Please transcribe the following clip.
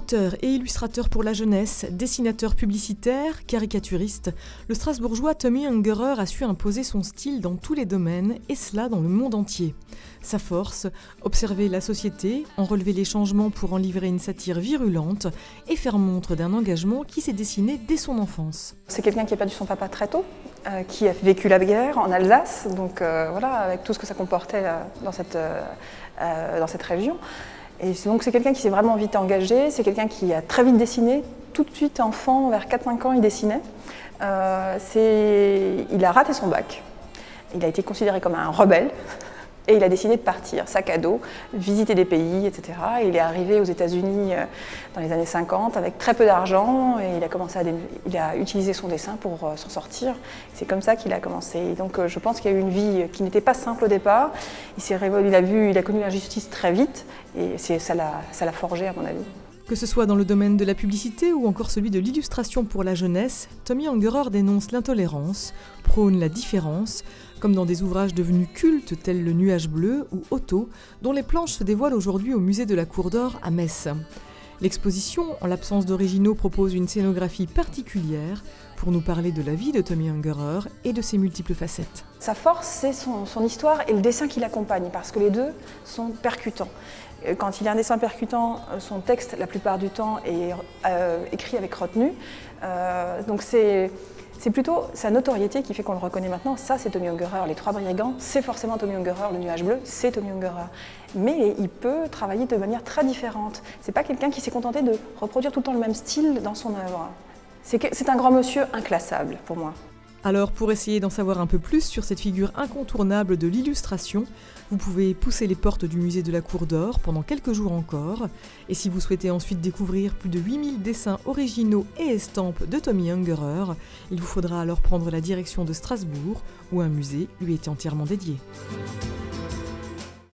Auteur et illustrateur pour la jeunesse, dessinateur publicitaire, caricaturiste, le Strasbourgeois Tommy Ungerer a su imposer son style dans tous les domaines, et cela dans le monde entier. Sa force, observer la société, en relever les changements pour en livrer une satire virulente et faire montre d'un engagement qui s'est dessiné dès son enfance. C'est quelqu'un qui a perdu son papa très tôt, qui a vécu la guerre en Alsace, donc voilà, avec tout ce que ça comportait dans cette région. Et donc c'est quelqu'un qui s'est vraiment vite engagé, c'est quelqu'un qui a très vite dessiné, tout de suite enfant, vers 4-5 ans il dessinait. Il a raté son bac, il a été considéré comme un rebelle et il a décidé de partir, sac à dos, visiter des pays, etc. Et il est arrivé aux États-Unis dans les années 50 avec très peu d'argent et il a utilisé son dessin pour s'en sortir. C'est comme ça qu'il a commencé. Et donc je pense qu'il y a eu une vie qui n'était pas simple au départ. Il a connu l'injustice très vite et ça l'a forgé à mon avis. Que ce soit dans le domaine de la publicité ou encore celui de l'illustration pour la jeunesse, Tommy Ungerer dénonce l'intolérance, prône la différence, comme dans des ouvrages devenus cultes tels Le Nuage bleu ou Otto, dont les planches se dévoilent aujourd'hui au musée de la Cour d'Or à Metz. L'exposition, en l'absence d'originaux, propose une scénographie particulière pour nous parler de la vie de Tommy Ungerer et de ses multiples facettes. Sa force, c'est son histoire et le dessin qui l'accompagne, parce que les deux sont percutants. Quand il y a un dessin percutant, son texte, la plupart du temps, est écrit avec retenue. Donc c'est plutôt sa notoriété qui fait qu'on le reconnaît maintenant. Ça, c'est Tommy Ungerer. Les Trois Brigands, c'est forcément Tommy Ungerer. Le Nuage bleu, c'est Tommy Ungerer. Mais il peut travailler de manière très différente. C'est pas quelqu'un qui s'est contenté de reproduire tout le temps le même style dans son œuvre. C'est un grand monsieur inclassable, pour moi. Alors, pour essayer d'en savoir un peu plus sur cette figure incontournable de l'illustration, vous pouvez pousser les portes du musée de la Cour d'Or pendant quelques jours encore. Et si vous souhaitez ensuite découvrir plus de 8000 dessins originaux et estampes de Tommy Ungerer, il vous faudra alors prendre la direction de Strasbourg, où un musée lui est entièrement dédié.